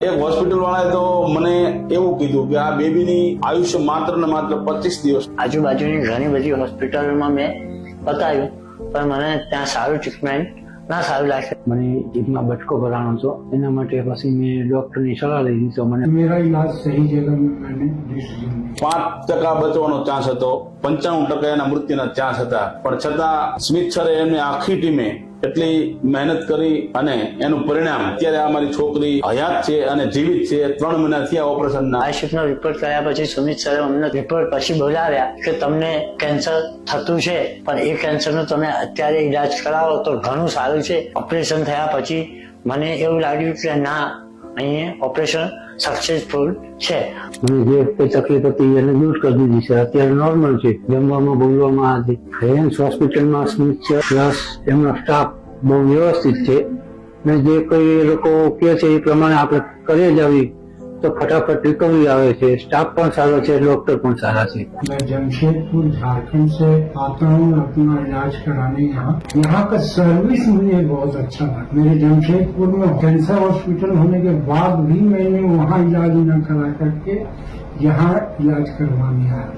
એક હોસ્પિટલ વાળાએ તો મને એવું કીધું કે આ બેબીની આયુષ્ય માત્ર ને માત્ર 25 દિવસ. આજુબાજુની ઘણી બધી હોસ્પિટલોમાં મેં બતાવ્યું પણ મને ત્યાં સારું ટ્રીટમેન્ટ ના સારું લાગે. મને જીભમાં બટકો ભરાણો હતો, એના માટે પછી મેં ડોક્ટરની સલાહ લીધી તો મને मेरा इलाज सही जगह में मैंने डिसीजन लिया। 5% બચવાનો ચાન્સ હતો, 95% એના મૃત્યુના ચાન્સ હતા. પણ છતાં સ્મિત સરે એમની આખી ટીમે એટલી મહેનત કરી અને એનું પરિણામ અત્યારે અમારી છોકરી હયાત છે અને જીવિત છે. 3 મહિના થયા ઓપરેશનના. આઈસીયુનો રિપોર્ટ કર્યા પછી સુમિત સરે અમને રિપોર્ટ પછી બોલાવ્યા કે તમને કેન્સર થતું છે પણ એ કેન્સરનો તમે અત્યારે ઈલાજ કરાવો તો ઘણું સારું છે. ઓપરેશન થયા પછી મને એવું લાગ્યું કે ના, અહીંયા ઓપરેશન સક્સેસફુલ છે. મને જે કઈ તકલીફ હતી એને દૂર કરી દીધી છે. અત્યારે નોર્મલ છે, જમવામાં બોલવામાં આ રેન્સ હોસ્પિટલમાં સ્મિત છે પ્લસ એમનો સ્ટાફ બહુ વ્યવસ્થિત છે ને જે કઈ એ લોકો કહે છે એ પ્રમાણે આપણે કરીએ જ આવી તો ફટાફટ રિકવરી આવે છે. સ્ટાફ પણ સારો છે, ડॉक्टर પણ સારા છે. मैं जमशेदपुर झारखंड से आता हूँ अपना इलाज कराने यहाँ का सर्विस मुझे बहुत अच्छा लगा। मेरे जमशेदपुर में कैंसर हॉस्पिटल होने के बाद भी मैंने वहाँ इलाज न करा करके यहाँ इलाज करवाने आया।